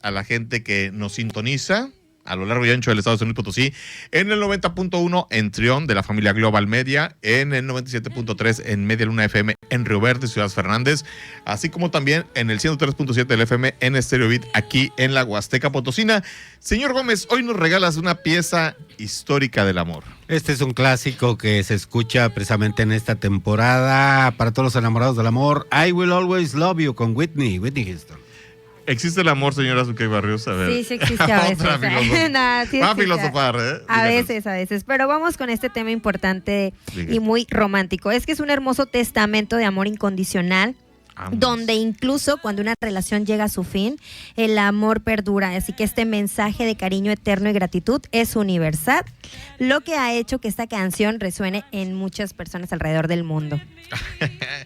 a la gente que nos sintoniza a lo largo y ancho del estado de San Luis Potosí, en el 90.1 en Trión de la familia Global Media, en el 97.3 en Media Luna FM en Río Verde, Ciudad Fernández, así como también en el 103.7 del FM en Stereo Beat aquí en la Huasteca Potosina. Señor Gómez, hoy nos regalas una pieza histórica del amor. Este es un clásico que se escucha precisamente en esta temporada para todos los enamorados del amor. I Will Always Love You con Whitney Houston. ¿Existe el amor, señora Zucchey Barrios? A ver. Sí, sí existe a veces. Va a filosofar, ¿eh? A veces. Pero vamos con este tema importante y muy romántico. Es que es un hermoso testamento de amor incondicional. Donde incluso cuando una relación llega a su fin, el amor perdura. Así que este mensaje de cariño eterno y gratitud es universal, lo que ha hecho que esta canción resuene en muchas personas alrededor del mundo.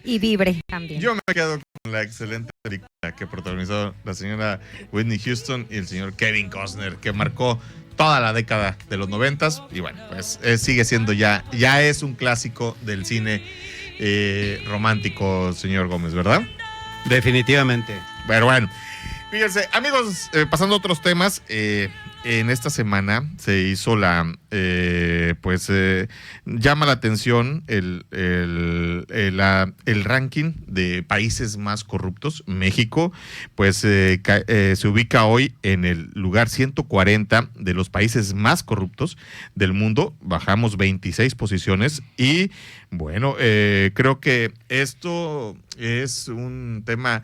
Y vibre también. Yo me quedo con la excelente película que protagonizó la señora Whitney Houston y el señor Kevin Costner, que marcó toda la década de los 90s. Y bueno, pues sigue siendo ya es un clásico del cine romántico, señor Gómez, ¿verdad? Definitivamente. Pero bueno, fíjense, amigos, pasando a otros temas, en esta semana se hizo llama la atención el ranking de países más corruptos. México, pues se ubica hoy en el lugar 140 de los países más corruptos del mundo. Bajamos 26 posiciones y bueno, creo que esto es un tema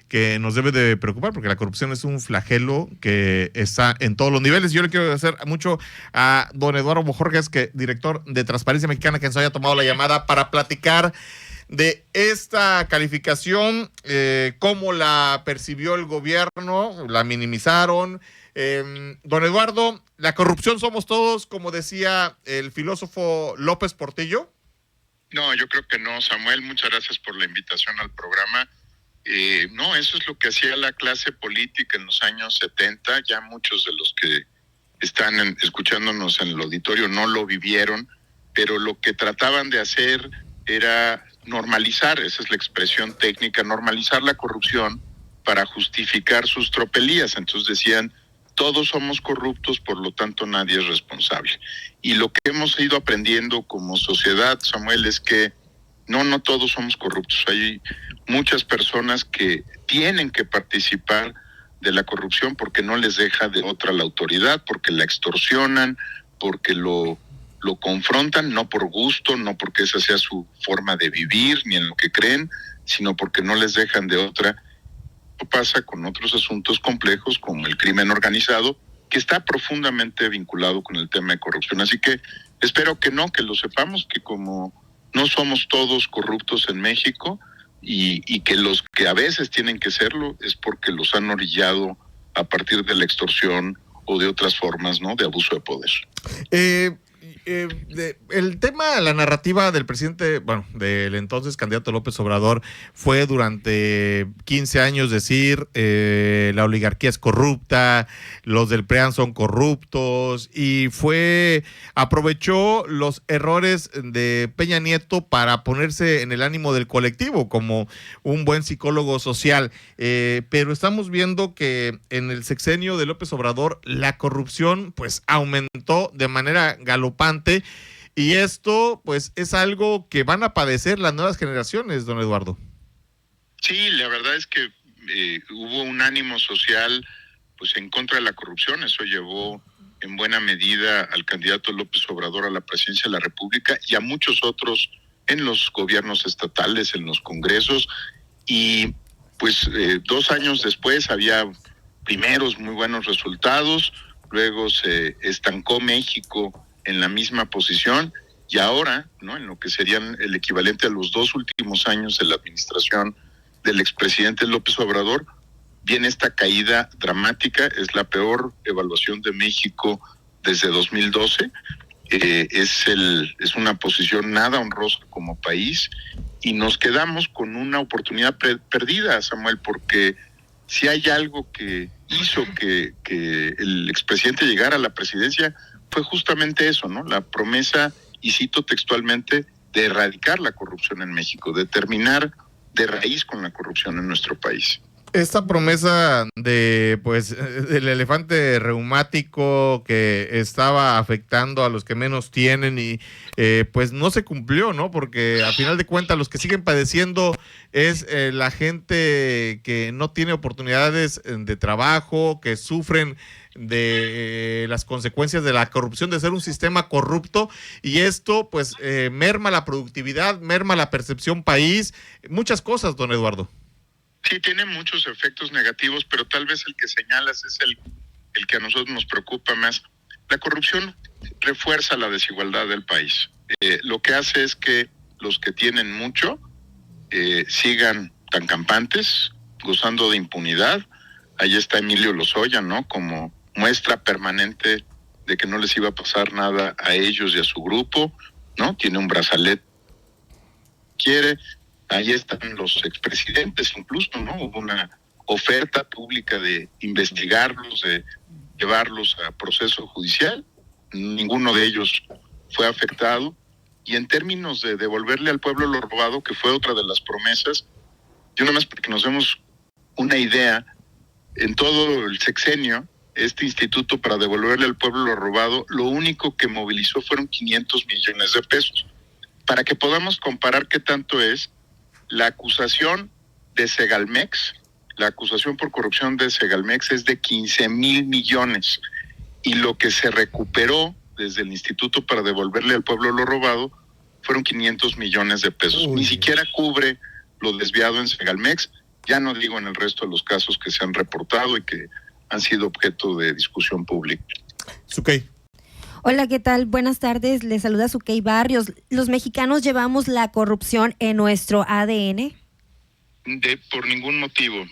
que nos debe de preocupar, porque la corrupción es un flagelo que está en todos los niveles. Yo le quiero agradecer mucho a don Eduardo Bojorges, que director de Transparencia Mexicana, que nos haya tomado la llamada para platicar de esta calificación, cómo la percibió el gobierno, la minimizaron. Don Eduardo, ¿la corrupción somos todos, como decía el filósofo López Portillo? No, yo creo que no, Samuel. Muchas gracias por la invitación al programa. No, eso es lo que hacía la clase política en los años 70. Ya muchos de los que están escuchándonos en el auditorio no lo vivieron, pero lo que trataban de hacer era normalizar, esa es la expresión técnica, normalizar la corrupción para justificar sus tropelías. Entonces decían, todos somos corruptos, por lo tanto nadie es responsable. Y lo que hemos ido aprendiendo como sociedad, Samuel, es que no todos somos corruptos. Hay muchas personas que tienen que participar de la corrupción porque no les deja de otra la autoridad, porque la extorsionan, porque lo confrontan, no por gusto, no porque esa sea su forma de vivir, ni en lo que creen, sino porque no les dejan de otra. Pasa con otros asuntos complejos como el crimen organizado, que está profundamente vinculado con el tema de corrupción. Así que espero que lo sepamos, que como no somos todos corruptos en México y que los que a veces tienen que serlo es porque los han orillado a partir de la extorsión o de otras formas, ¿no?, de abuso de poder. El tema, la narrativa del presidente, del entonces candidato López Obrador, fue durante 15 años decir la oligarquía es corrupta, los del PRIAN son corruptos, y aprovechó los errores de Peña Nieto para ponerse en el ánimo del colectivo como un buen psicólogo social, pero estamos viendo que en el sexenio de López Obrador la corrupción pues aumentó de manera galopante. Y esto, pues, es algo que van a padecer las nuevas generaciones, don Eduardo. Sí, la verdad es que hubo un ánimo social, pues, en contra de la corrupción. Eso llevó en buena medida al candidato López Obrador a la presidencia de la República y a muchos otros en los gobiernos estatales, en los congresos. Y, pues, 2 años después había primeros muy buenos resultados, luego se estancó México en la misma posición, y ahora, ¿no?, en lo que serían el equivalente a los 2 últimos años de la administración del expresidente López Obrador, viene esta caída dramática. Es la peor evaluación de México desde 2012. Es una posición nada honrosa como país, y nos quedamos con una oportunidad perdida, Samuel, porque si hay algo que hizo que el expresidente llegara a la presidencia, fue justamente eso, ¿no? La promesa, y cito textualmente, de erradicar la corrupción en México, de terminar de raíz con la corrupción en nuestro país. Esta promesa de, pues, del elefante reumático que estaba afectando a los que menos tienen y pues no se cumplió, ¿no? Porque a final de cuentas los que siguen padeciendo es la gente que no tiene oportunidades de trabajo, que sufren de las consecuencias de la corrupción, de ser un sistema corrupto, y esto pues merma la productividad, merma la percepción país, muchas cosas, don Eduardo. Sí, tiene muchos efectos negativos, pero tal vez el que señalas es el que a nosotros nos preocupa más. La corrupción refuerza la desigualdad del país. Lo que hace es que los que tienen mucho sigan tan campantes, gozando de impunidad. Ahí está Emilio Lozoya, ¿no? Como muestra permanente de que no les iba a pasar nada a ellos y a su grupo, ¿no? Tiene un brazalete. Ahí están los expresidentes incluso, ¿no? Hubo una oferta pública de investigarlos, de llevarlos a proceso judicial. Ninguno de ellos fue afectado. Y en términos de devolverle al pueblo lo robado, que fue otra de las promesas, yo nada más para que nos demos una idea, en todo el sexenio, este instituto para devolverle al pueblo lo robado, lo único que movilizó fueron 500 millones de pesos. Para que podamos comparar qué tanto es, la acusación de Segalmex, la acusación por corrupción de Segalmex es de 15,000 millones y lo que se recuperó desde el instituto para devolverle al pueblo lo robado fueron 500 millones de pesos. Ni siquiera cubre lo desviado en Segalmex, ya no digo en el resto de los casos que se han reportado y que han sido objeto de discusión pública. Sukey. Hola, ¿qué tal? Buenas tardes, les saluda Sukey Barrios. ¿Los mexicanos llevamos la corrupción en nuestro ADN? Por ningún motivo.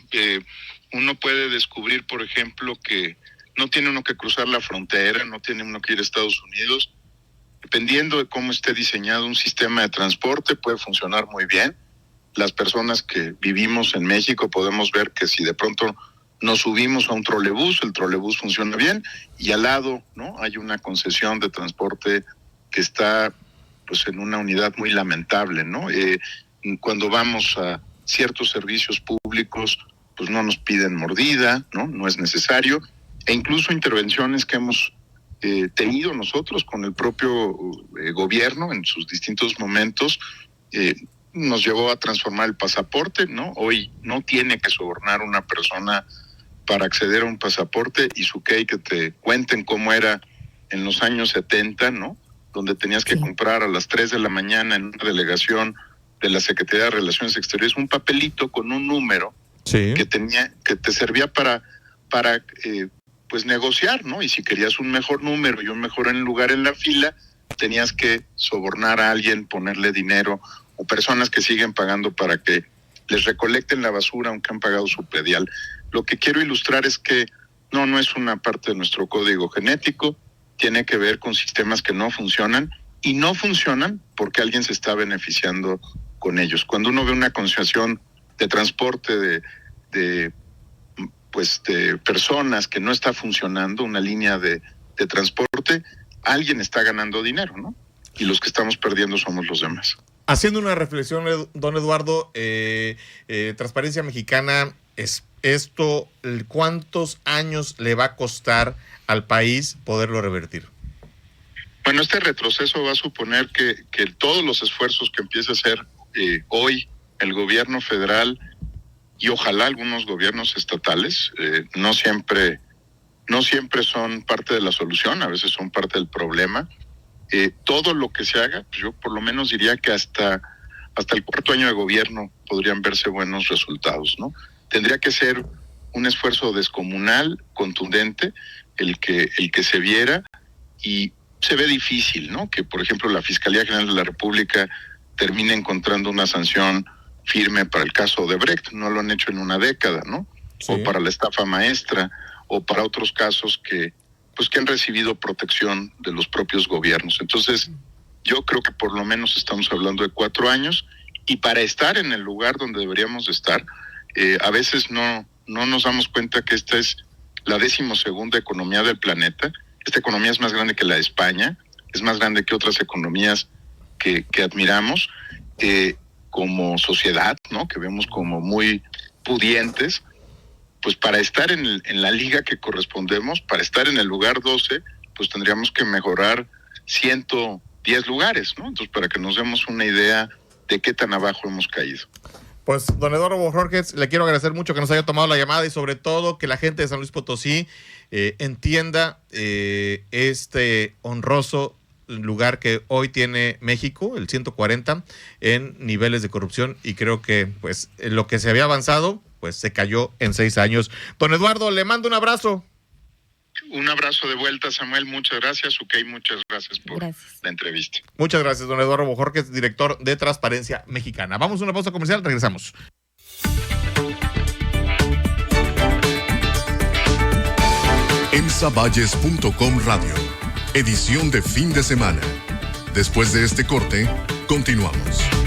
Uno puede descubrir, por ejemplo, que no tiene uno que cruzar la frontera, no tiene uno que ir a Estados Unidos. Dependiendo de cómo esté diseñado un sistema de transporte, puede funcionar muy bien. Las personas que vivimos en México podemos ver que si de pronto nos subimos a un trolebús, el trolebús funciona bien, y al lado, ¿no? Hay una concesión de transporte que está pues en una unidad muy lamentable, ¿no? Cuando vamos a ciertos servicios públicos, pues no nos piden mordida, ¿no? No es necesario, e incluso intervenciones que hemos tenido nosotros con el propio gobierno en sus distintos momentos, nos llevó a transformar el pasaporte, ¿no? Hoy no tiene que sobornar una persona para acceder a un pasaporte, y Sukey, que te cuenten cómo era en los años 70, ¿no? Donde tenías que comprar a las 3 de la mañana en una delegación de la Secretaría de Relaciones Exteriores un papelito con un número que te servía para pues negociar, ¿no? Y si querías un mejor número y un mejor lugar en la fila, tenías que sobornar a alguien, ponerle dinero, o personas que siguen pagando para que les recolecten la basura aunque han pagado su predial. Lo que quiero ilustrar es que no es una parte de nuestro código genético, tiene que ver con sistemas que no funcionan, y no funcionan porque alguien se está beneficiando con ellos. Cuando uno ve una concesión de transporte de personas que no está funcionando, una línea de transporte, alguien está ganando dinero, ¿no? Y los que estamos perdiendo somos los demás. Haciendo una reflexión, don Eduardo, Transparencia Mexicana, esto, ¿cuántos años le va a costar al país poderlo revertir? Bueno, este retroceso va a suponer que todos los esfuerzos que empiece a hacer hoy el gobierno federal y ojalá algunos gobiernos estatales, no siempre son parte de la solución, a veces son parte del problema. Todo lo que se haga, pues yo por lo menos diría que hasta el 4º año de gobierno podrían verse buenos resultados, ¿no? Tendría que ser un esfuerzo descomunal, contundente, el que se viera, y se ve difícil, ¿no? Que, por ejemplo, la Fiscalía General de la República termine encontrando una sanción firme para el caso de Brecht. No lo han hecho en una década, ¿no? Sí. O para la estafa maestra, o para otros casos que han recibido protección de los propios gobiernos. Entonces, yo creo que por lo menos estamos hablando de 4 años, y para estar en el lugar donde deberíamos de estar, a veces no nos damos cuenta que esta es la 12ª economía del planeta. Esta economía es más grande que la de España, es más grande que otras economías que admiramos como sociedad, ¿no? Que vemos como muy pudientes, pues para estar en la liga que correspondemos, para estar en el lugar 12, pues tendríamos que mejorar 110 lugares, ¿no? Entonces, para que nos demos una idea de qué tan abajo hemos caído. Pues, don Eduardo Bojorquez, le quiero agradecer mucho que nos haya tomado la llamada y sobre todo que la gente de San Luis Potosí entienda este honroso lugar que hoy tiene México, el 140, en niveles de corrupción, y creo que pues lo que se había avanzado, pues se cayó en 6 años. Don Eduardo, le mando un abrazo. Un abrazo de vuelta, Samuel, muchas gracias. Muchas gracias por la entrevista. Muchas gracias, don Eduardo Bojorquez, director de Transparencia Mexicana. Vamos a una pausa comercial, regresamos. EMSAvalles.com Radio, edición de fin de semana. Después de este corte, continuamos.